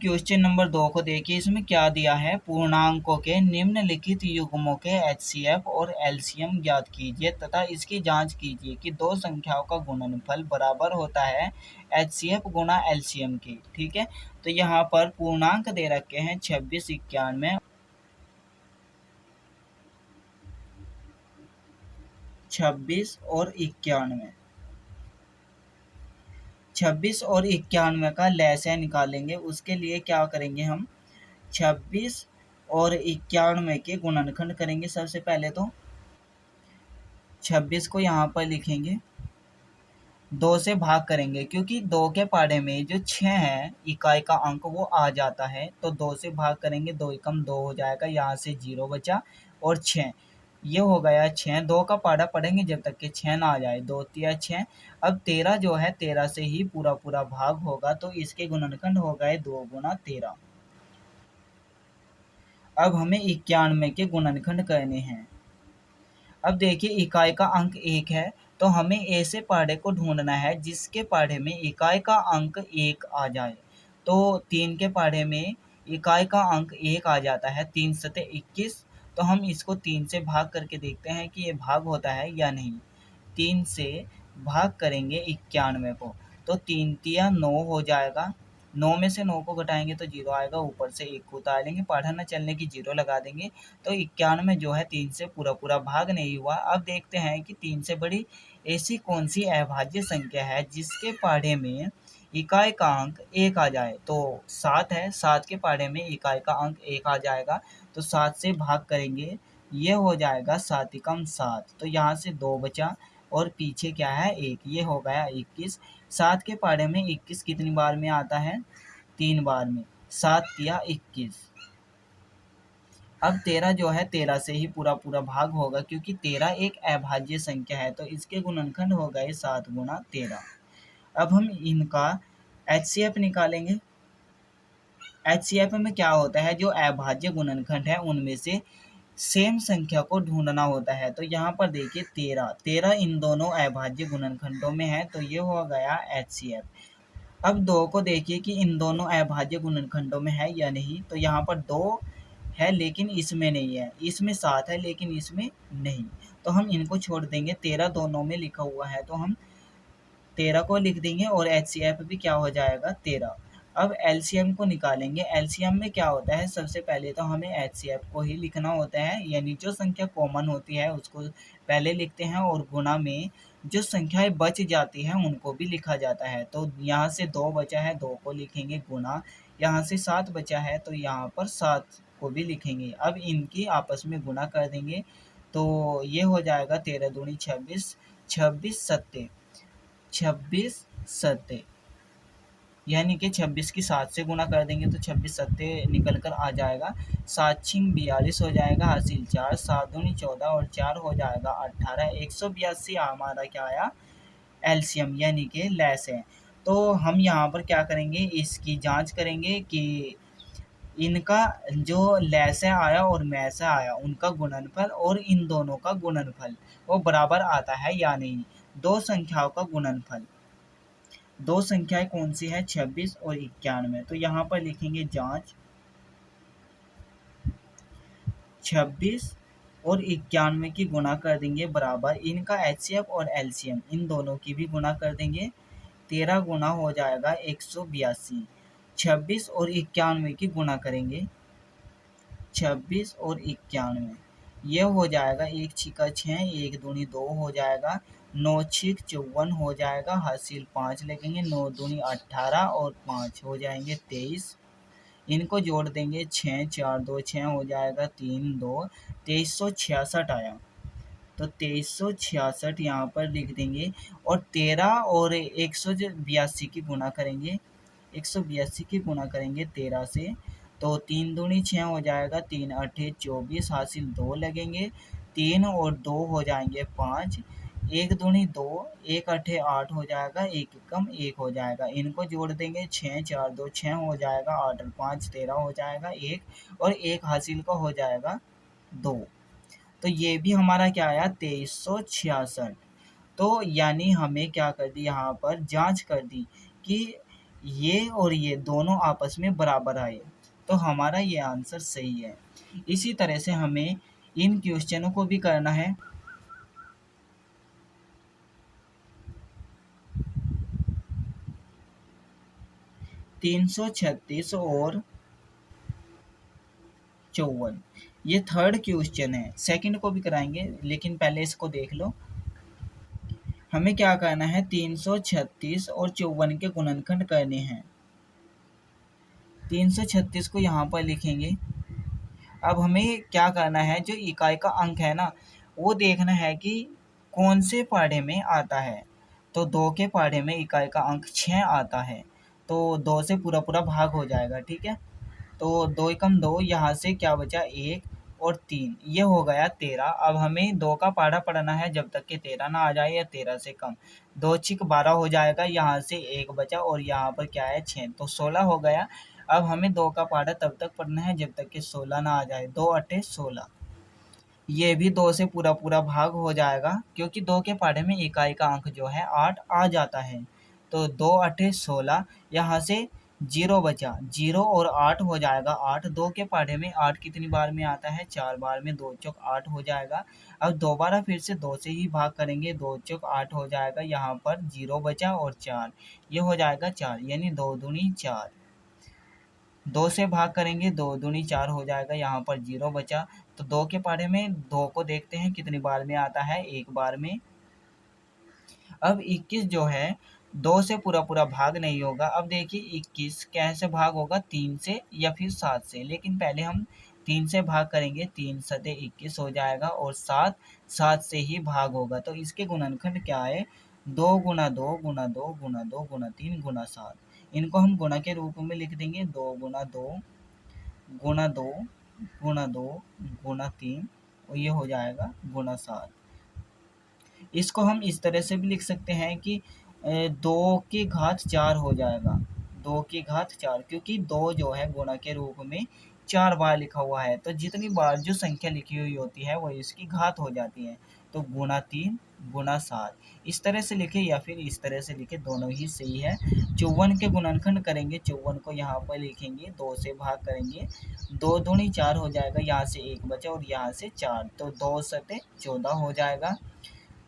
Question number 2 को देखिए, इसमें क्या दिया है, पूर्णांकों के निम्नलिखित युग्मों के एचसीएफ और एलसीएम ज्ञात कीजिए तथा इसकी जांच कीजिए कि दो संख्याओं का गुणनफल बराबर होता है एचसीएफ गुणा एलसीएम के। ठीक है, तो यहाँ पर पूर्णांक दे रखे हैं 26, 91, 26 और 91। 26 और 91 का लसागु निकालेंगे, उसके लिए क्या करेंगे हम 26 और 91 के गुणनखंड करेंगे। सबसे पहले तो 26 को यहाँ पर लिखेंगे, 2 से भाग करेंगे क्योंकि 2 के पाढ़े में जो 6 है इकाई का अंक वो आ जाता है, तो 2 से भाग करेंगे, 2 एकम 2 हो जाएगा, यहाँ से 0 बचा और 6 ये हो गया 6। 2 का पाढ़ा पढ़ेंगे जब तक कि 6 ना आ जाए, 2 तिया 6। अब 13 जो है 13 से ही पूरा पूरा भाग होगा, तो इसके गुणनखंड हो गए 2 गुना 13। अब हमें 91 के गुणनखंड करने हैं। अब देखिए इकाई का अंक 1 है, तो हमें ऐसे पाढ़े को ढूंढना है जिसके पाढ़े में इकाई का अंक 1 आ जाए। तो 3 के पाढ़े में इकाई का अंक 1 आ जाता है, 3 सते 21। तो हम इसको 3 से भाग करके देखते हैं कि ये भाग होता है या नहीं। 3 से भाग करेंगे 91 को, तो 3 तिया 9 हो जाएगा, 9 में से 9 को घटाएंगे तो 0 आएगा, ऊपर से 1 को उतार लेंगे, पाढ़ा न चलने की 0 लगा देंगे, तो 91 जो है 3 से पूरा पूरा भाग नहीं हुआ। अब देखते हैं कि 3 से बड़ी ऐसी कौन सी अभाज्य संख्या है जिसके पाढ़े में इकाई का अंक 1 आ जाए। तो 7 है, 7 के पाढ़े में इकाई का अंक 1 आ जाएगा, तो 7 से भाग करेंगे, ये हो जाएगा 7 एकम 7, तो यहाँ से 2 बचा और पीछे क्या है 1, ये हो गया 21। 7 के पाढ़े में 21 कितनी बार में आता है, 3 बार में, 7 तिया 21। अब 13 जो है 13 से ही पूरा पूरा भाग होगा क्योंकि 13 एक अभाज्य संख्या है, तो इसके गुणनखंड हो गए 7 गुना 13। अब हम इनका एचसीएफ निकालेंगे। एचसीएफ में क्या होता है, जो अभाज्य गुणनखंड है उनमें से सेम संख्या को ढूंढना होता है। तो यहाँ पर देखिए 13 इन दोनों अभाज्य गुणनखंडों में है, तो ये हो गया एचसीएफ। अब 2 को देखिए कि इन दोनों अभाज्य गुणनखंडों में है या नहीं, तो यहाँ पर 2 है लेकिन इसमें नहीं है, इसमें 7 है लेकिन इसमें नहीं, तो हम इनको छोड़ देंगे। 13 दोनों में लिखा हुआ है तो हम 13 को लिख देंगे और एचसीएफ भी क्या हो जाएगा 13। अब एलसीएम को निकालेंगे। एलसीएम में क्या होता है, सबसे पहले तो हमें एचसीएफ को ही लिखना होता है, यानी जो संख्या कॉमन होती है उसको पहले लिखते हैं और गुणा में जो संख्याएं बच जाती हैं उनको भी लिखा जाता है। तो यहाँ से 2 बचा है, 2 को लिखेंगे गुणा, यहाँ से 7 बचा है तो यहाँ पर 7 को भी लिखेंगे। अब इनकी आपस में गुणा कर देंगे, तो ये हो जाएगा 13 दूनी 26, 26 सत्ते 26 सत्ते, यानी कि 26 की 7 से गुणा कर देंगे तो 26 सत्ते निकल कर आ जाएगा, 7 छिंग 42 हो जाएगा, हासिल 4, 7 दूनी 14 और 4 हो जाएगा 18। 182 हमारा क्या आया, एलसीएम यानी कि लैस है। तो हम यहाँ पर क्या करेंगे, इसकी जांच करेंगे कि इनका जो लैसे आया और मैसे आया उनका गुणनफल और इन दोनों का गुणनफल वो बराबर आता है या नहीं। दो संख्याओं का गुणनफल, दो संख्याएं कौन सी है 26 और 91, तो यहाँ पर लिखेंगे जांच 26 और 91 की गुणा कर देंगे बराबर इनका एचसीएफ और एलसीएम, इन दोनों की भी गुणा कर देंगे, 13 गुना हो जाएगा 182। 26 और 91 की गुणा करेंगे, 26 और 91 ये हो जाएगा, 1 छिका 6, 1 दूनी 2 हो जाएगा, 9 छिक 54 हो जाएगा, हासिल 5 लगेंगे, 9 दूनी 18 और 5 हो जाएंगे 23। इनको जोड़ देंगे, 6 4 2 6 हो जाएगा, 3 2 2366 आया, तो 2366 यहाँ पर लिख देंगे और 13 और 182 की गुणा करेंगे, 182 की गुणा करेंगे 13 से, तो 3 दूनी 6 हो जाएगा, 3 अठे 24, हासिल 2 लगेंगे, 3 और 2 हो जाएंगे 5, 1 दूनी 2, 1 अठे 8 हो जाएगा, 1 कम 1 हो जाएगा, इनको जोड़ देंगे, 6 4 2 6 हो जाएगा, 8 और 5 13 हो जाएगा, 1 और 1 हासिल का हो जाएगा 2, तो ये भी हमारा क्या आया 2366। तो यानी हमें क्या कर दी, यहाँ पर जांच कर दी कि ये और ये दोनों आपस में बराबर आए, तो हमारा ये आंसर सही है। इसी तरह से हमें इन क्वेश्चनों को भी करना है। 336 और 54, ये थर्ड क्वेश्चन है। सेकंड को भी कराएंगे, लेकिन पहले इसको देख लो। हमें क्या करना है, 336 और 54 के गुणनखंड करने हैं। 336 को यहाँ पर लिखेंगे। अब हमें क्या करना है, जो इकाई का अंक है ना, वो देखना है कि कौन से पढ़े में आता है। तो 2 के पढ़े में इकाई का अंक 6 आता है, तो 2 से पूरा पूरा भाग हो जाएगा, ठीक है। तो 2 एकम 2, यहाँ से क्या बचा, 1 और 3, ये हो गया 13। अब हमें 2 का पहाड़ा पढ़ना है जब तक कि 13 ना आ जाए या 13 से कम। 2 छिक 12 हो जाएगा, यहाँ से 1 बचा और यहाँ पर क्या है, 6, तो 16 हो गया। अब हमें 2 का पहाड़ा तब तक पढ़ना है जब तक कि 16 ना आ जाए। 2 अट्ठे 16, ये भी 2 से पूरा पूरा भाग हो जाएगा, क्योंकि 2 के पहाड़े में इकाई का अंक जो है 8 आ जाता है। तो 2 अट्ठे 16, यहाँ से 0 बचा, 0 और 8 हो जाएगा 8। 2 के पहाड़े में 8 कितनी बार में आता है, 4 बार में, 2 चौक 8 हो जाएगा। अब दोबारा फिर से 2 से ही भाग करेंगे, 2 चौक 8 हो जाएगा, यहाँ पर 0 बचा और 4, ये हो जाएगा 4, यानी 2 दूनी 4। 2 से भाग करेंगे, 2 दूनी 4 हो जाएगा, यहाँ पर 0 बचा। तो 2 के पहाड़े में 2 को देखते हैं कितनी बार में आता है, 1 बार में। अब 21 जो है 2 से पूरा पूरा भाग नहीं होगा। अब देखिए 21 कैसे भाग होगा, 3 से या फिर 7 से, लेकिन पहले हम 3 से भाग करेंगे, 3 सते 21 हो जाएगा और 7 7 से ही भाग होगा। तो इसके गुणनखंड क्या है, 2 गुना 2 गुना 2 गुना 2 गुना 3 गुना 7। इनको हम गुणा के रूप में लिख देंगे, 2 गुना 2 गुना 2 गुना 2 गुना 3, और ये हो जाएगा गुना 7। इसको हम इस तरह से भी लिख सकते हैं कि 2 की घात 4 हो जाएगा। 2 की घात 4, क्योंकि 2 जो है गुणा के रूप में 4 बार लिखा हुआ है, तो जितनी बार जो संख्या लिखी हुई होती है वो इसकी घात हो जाती है। तो गुना 3 गुना 7, इस तरह से लिखे या फिर इस तरह से लिखे, दोनों ही सही है। 54 के गुणनखंड करेंगे, 54 को यहाँ पर लिखेंगे, 2 से भाग करेंगे, 2 दूनी 4 हो जाएगा, यहाँ से 1 बचा और यहाँ से 4, तो 2 सते 14 हो जाएगा।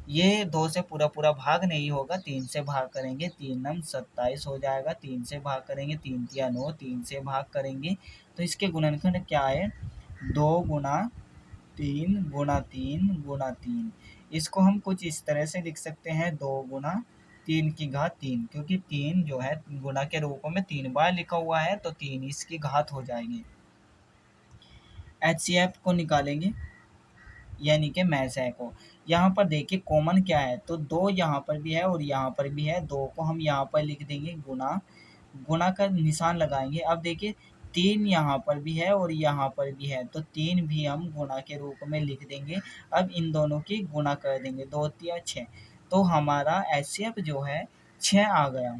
ये 2 से पूरा पूरा भाग नहीं होगा, 3 से भाग करेंगे, 3 नम 27 हो जाएगा, 3 से भाग करेंगे, 3 तिया 9, 3 से भाग करेंगे, तो इसके गुणनखंड क्या है, 2 गुना 3 गुना 3 गुना 3। इसको हम कुछ इस तरह से लिख सकते हैं, 2 गुना 3 की घात 3, क्योंकि 3 जो है गुणा के रूप में 3 बार लिखा हुआ है, तो 3 इसकी घात हो जाएगी। HCF को निकालेंगे, यानी कि मैसे को। यहाँ पर देखिए कॉमन क्या है, तो 2 यहाँ पर भी है और यहाँ पर भी है, 2 को हम यहाँ पर लिख देंगे गुना, गुना का निशान लगाएंगे। अब देखिए 3 यहाँ पर भी है और यहाँ पर भी है, तो 3 भी हम गुना के रूप में लिख देंगे। अब इन दोनों की गुना कर देंगे, 2 तिया 6, तो हमारा HCF जो है 6 आ गया।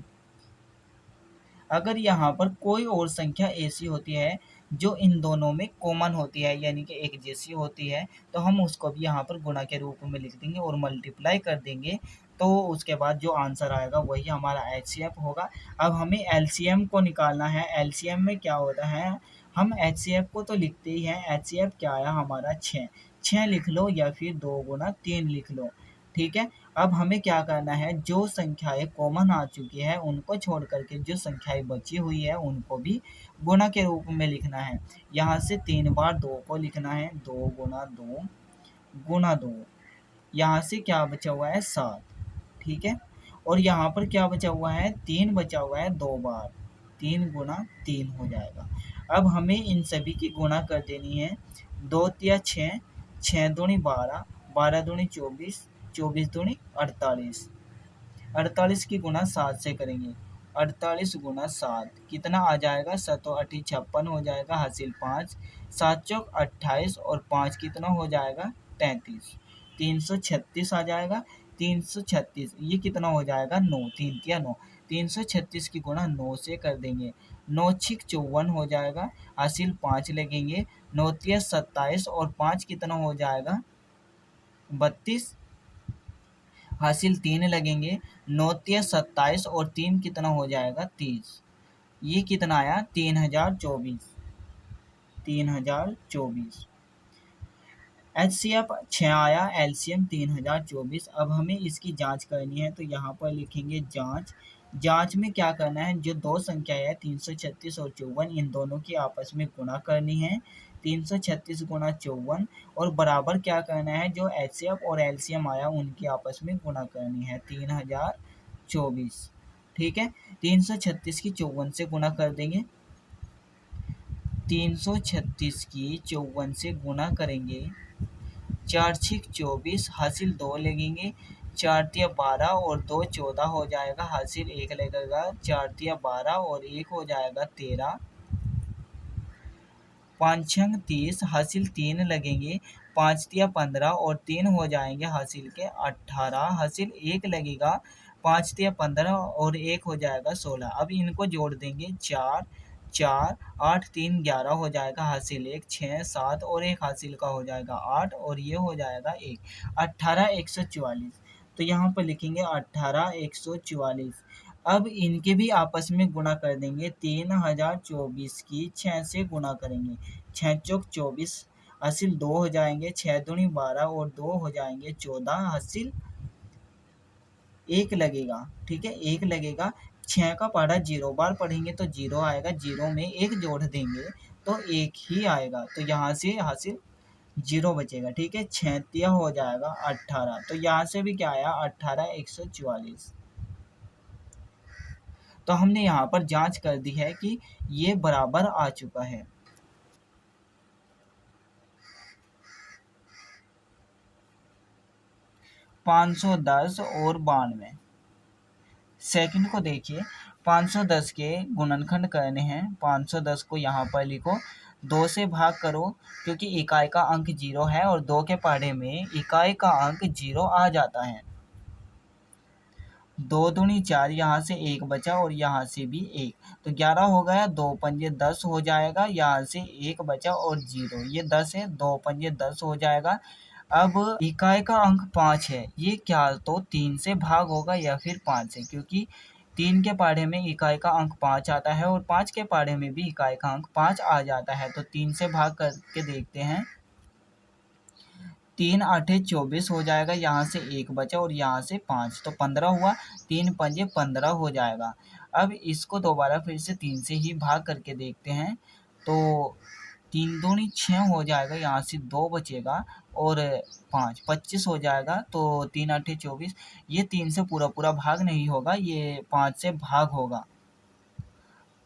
अगर यहाँ पर कोई और संख्या ऐसी होती है जो इन दोनों में कॉमन होती है, यानी कि एक जैसी होती है, तो हम उसको भी यहाँ पर गुणा के रूप में लिख देंगे और मल्टीप्लाई कर देंगे, तो उसके बाद जो आंसर आएगा वही हमारा HCF होगा। अब हमें LCM को निकालना है। LCM में क्या होता है, हम HCF को तो लिखते ही हैं, HCF क्या आया हमारा 6, 6 लिख लो या फिर 2 गुना 3 लिख लो, ठीक है। अब हमें क्या करना है, जो संख्याएं कॉमन आ चुकी है उनको छोड़ करके जो संख्याएं बची हुई है उनको भी गुणा के रूप में लिखना है। यहाँ से 3 बार 2 को लिखना है, 2 गुना 2 गुना 2, यहाँ से क्या बचा हुआ है 7, ठीक है। और यहाँ पर क्या बचा हुआ है, 3 बचा हुआ है 2 बार, 3 गुना 3 हो जाएगा। अब हमें इन सभी की गुणा कर देनी है, 2 तिया 6, 6 दूनी 12, 12 दूनी 24, 24 दूनी 48, 48 की गुणा 7 से करेंगे, 48 गुना 7 कितना आ जाएगा, 7 8 56 हो जाएगा, हासिल 5, 7 चौक 28 और 5 कितना हो जाएगा 33, 336 आ जाएगा। 336 ये कितना हो जाएगा 9, 3 तिया 9, 336 की गुणा 9 से कर देंगे, 9 छिक 54 हो जाएगा, हासिल 5 लगेंगे, 9 तिया 27 और 5 कितना हो जाएगा 32, हासिल 3 लगेंगे, 9 तिया 27 और 3 कितना हो जाएगा 30, ये कितना आया 3024, 3024। HCF 6 आया, LCM 3024। अब हमें इसकी जांच करनी है, तो यहाँ पर लिखेंगे जांच। जांच में क्या करना है, जो दो संख्या है 336 और 54, इन दोनों की आपस में गुणा करनी है। 336 गुणा 54 और बराबर क्या करना है, जो HCF और LCM आया उनकी आपस में गुणा करनी है 3024। ठीक है, 336 की 54 से गुणा कर देंगे, 336 की 54 से गुणा करेंगे, 4 छिक 24, हासिल 2 लगेंगे, 4 तिया 12 और 2 14 हो जाएगा, हासिल 1 लगेगा, 4 तिया 12 और 1 हो जाएगा 13, 5 छंग 30, हासिल 3 लगेंगे, 5 तिया 15 और 3 हो जाएंगे हासिल के 18, हासिल 1 लगेगा, 5 तिया 15 और 1 हो जाएगा 16। अब इनको जोड़ देंगे, 4 4 8 3 11 हो जाएगा, हासिल 1 6 7 और 1 हासिल का हो जाएगा 8 और ये हो जाएगा 1, 18 144। तो यहाँ पर लिखेंगे 18 144। अब इनके भी आपस में गुणा कर देंगे, 3024 की 6 से गुणा करेंगे, 6 चौक 24, हासिल 2 हो जाएंगे, 6 दूनी 12 और 2 हो जाएंगे 14, हासिल 1 लगेगा। ठीक है, 1 लगेगा। 6 का पढ़ा 0 बार पढ़ेंगे तो 0 आएगा, 0 में 1 जोड़ देंगे तो 1 ही आएगा, तो यहाँ से हासिल 0 बचेगा। ठीक है, 6 तिया हो जाएगा 18, तो यहाँ से भी क्या आया 18 144। तो हमने यहाँ पर जांच कर दी है कि ये बराबर आ चुका है। $510 और 92। सेकंड को देखिए, 510 के गुणनखंड करने हैं। 510 को यहाँ पर लिखो, 2 से भाग करो, क्योंकि इकाई का अंक 0 है और 2 के पढ़े में इकाई का अंक 0 आ जाता है। 2 दूनी 4, यहाँ से 1 बचा और यहाँ से भी 1, तो 11 हो गया, 2 पंजे 10 हो जाएगा, यहाँ से 1 बचा और 0, ये 10 है, 2 पंजे 10 हो जाएगा। अब इकाई का अंक 5 है, ये क्या तो 3 से भाग होगा या फिर 5 से, क्योंकि 3 के पढ़े में इकाई का अंक 5 आता है और 5 के पढ़े में भी इकाई का अंक 5 आ जाता है। तो 3 से भाग करके देखते हैं, 3 आठे 24 हो जाएगा, यहाँ से 1 बचा और यहाँ से 5, तो 15 हुआ, 3 पंजे 15 हो जाएगा। अब इसको दोबारा फिर से 3 से ही भाग करके देखते हैं, तो 3 दूनी 6 हो जाएगा, यहाँ से 2 बचेगा और 5 25 हो जाएगा, तो 3 आठे 24। ये 3 से पूरा पूरा भाग नहीं होगा, ये 5 से भाग होगा।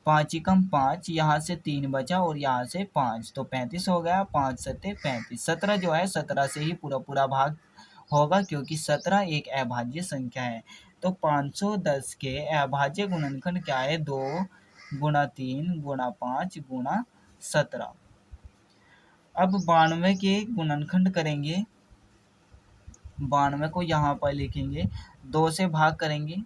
5 एकम 5, यहाँ से 3 बचा और यहाँ से 5, तो 35 हो गया, 5 सत्ते 35। 17 जो है 17 से ही पूरा पूरा भाग होगा, क्योंकि 17 एक अभाज्य संख्या है। तो 510 के अभाज्य गुणनखंड क्या है, 2 गुणा 3 गुणा 5 गुणा 17। अब 92 के गुणनखंड करेंगे, 92 को यहाँ पर लिखेंगे, 2 से भाग करेंगे,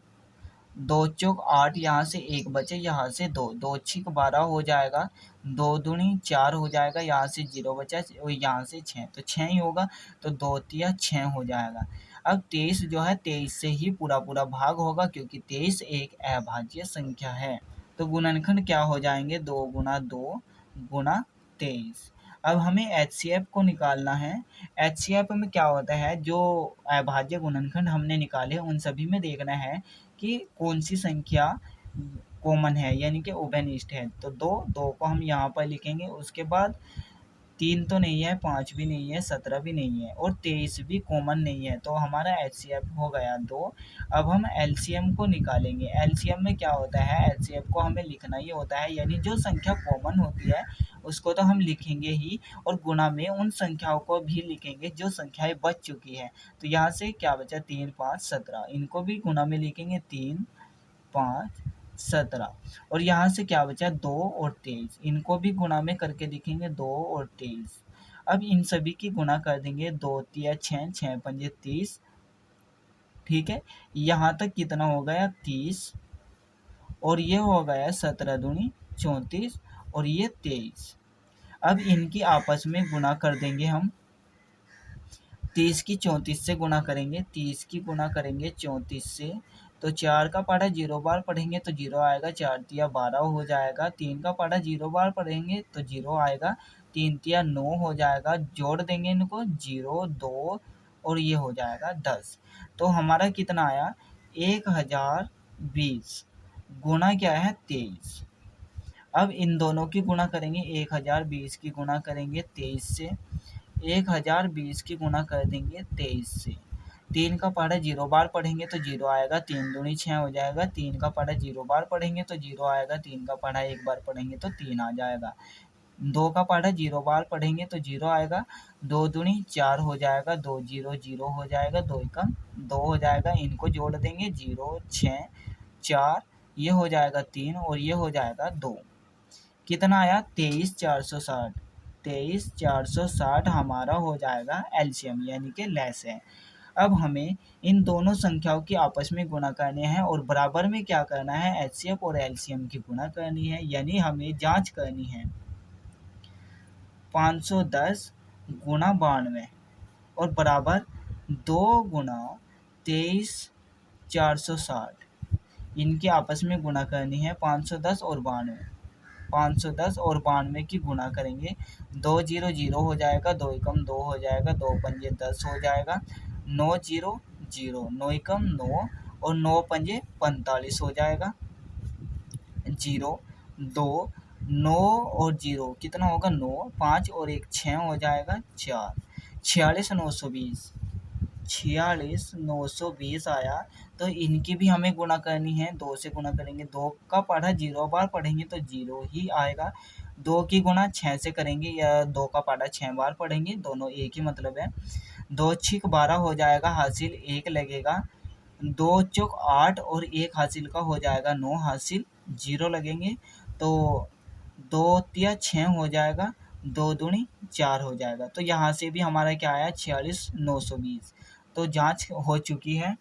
2 चौक 8, यहाँ से 1 बचे, यहाँ से 2, 2 छिक 12 हो जाएगा, 2 दूनी 4 हो जाएगा, यहाँ से 0 बचा और यहाँ से 6, तो 6 ही होगा, तो 2 तिया 6 हो जाएगा। अब 23 जो है 23 से ही पूरा पूरा भाग होगा, क्योंकि 23 एक अभाज्य संख्या है। तो गुणनखंड क्या हो जाएंगे, 2 गुणा 2 गुणा 23। अब हमें HCF को निकालना है। HCF में क्या होता है, जो अभाज्य गुणनखंड हमने निकाले उन सभी में देखना है कि कौन सी संख्या कॉमन है, यानी कि उभयनिष्ठ है। तो 2 को हम यहाँ पर लिखेंगे, उसके बाद 3 तो नहीं है, 5 भी नहीं है, 17 भी नहीं है और 23 भी कॉमन नहीं है, तो हमारा HCF हो गया 2। अब हम LCM को निकालेंगे। LCM में क्या होता है, LCM को हमें लिखना ही होता है, यानी जो संख्या कॉमन होती है उसको तो हम लिखेंगे ही, और गुणा में उन संख्याओं को भी लिखेंगे जो संख्याएं बच चुकी है। तो यहाँ से क्या बचा, 3 5 17, इनको भी गुणा में लिखेंगे, 3 5 17, और यहाँ से क्या बचा, 2 और 23, इनको भी गुणा में करके दिखेंगे, 2 और 23। अब इन सभी की गुणा कर देंगे, 2 तिया 6, 6 पंजे 30। ठीक है, यहाँ तक कितना हो गया 30, और ये हो गया 17 दूनी 34 और ये 23। अब इनकी आपस में गुणा कर देंगे हम, 30 की 34 से गुणा करेंगे, 30 की गुणा करेंगे 34 से, तो 4 का पढ़ा 0 बार पढ़ेंगे तो 0 आएगा, 4 तिया 12 हो जाएगा। 3 का पढ़ा 0 बार पढ़ेंगे तो 0 आएगा, 3 तिया 9 हो जाएगा। जोड़ देंगे इनको 0 2 और ये हो जाएगा 10। तो हमारा कितना आया 1020 गुना क्या है 23। अब इन दोनों की गुणा करेंगे, 1020 की गुणा करेंगे 23 से, 1020 की गुणा कर देंगे 23 से। 3 का पढ़ा 0 बार पढ़ेंगे तो 0 आएगा, 3 दूनी 6 हो जाएगा। 3 का पढ़ा 0 बार पढ़ेंगे तो 0 आएगा, 3 का पढ़ा 1 बार पढ़ेंगे तो 3 आ जाएगा। 2 का पढ़ा 0 बार पढ़ेंगे तो 0 आएगा, 2 दूनी 4 हो जाएगा, 2 0 0 हो जाएगा, 2 एकम 2 हो जाएगा। इनको जोड़ देंगे 0 6 4, ये हो जाएगा 3 और ये हो जाएगा 2। कितना आया 23460। 23460 हमारा हो जाएगा एलसीएम यानी कि लेस है। अब हमें इन दोनों संख्याओं की आपस में गुणा करने हैं और बराबर में क्या करना है एचसीएफ और एलसीएम की गुणा करनी है, यानी हमें जांच करनी है 510 गुना 92 और बराबर 2 गुना 23460। इनके आपस में गुणा करनी है 510 और 92। 510 और 92 की गुणा करेंगे, 2 0 0 हो जाएगा, 2 एकम 2 हो जाएगा, 2 पंजे 10 हो जाएगा, 9 0 0 9 एकम 9 और 9 पंजे 45 हो जाएगा। 0 2 9 और 0 कितना होगा 9, 5 और 1 6 हो जाएगा 4। 46,920 46,920 आया। तो इनकी भी हमें गुणा करनी है, 2 से गुणा करेंगे, 2 का पढ़ा 0 बार पढ़ेंगे तो 0 ही आएगा। 2 की गुणा 6 से करेंगे या 2 का पढ़ा 6 बार पढ़ेंगे, दोनों एक ही मतलब है। 2 6 12 हो जाएगा, हासिल 1 लगेगा। 2 चौक 8 और 1 हासिल का हो जाएगा 9, हासिल 0 लगेंगे। तो 2 तिया 6 हो जाएगा, 2 दूनी 4 हो जाएगा। तो यहाँ से भी हमारा क्या आया 46,920। तो जांच हो चुकी है।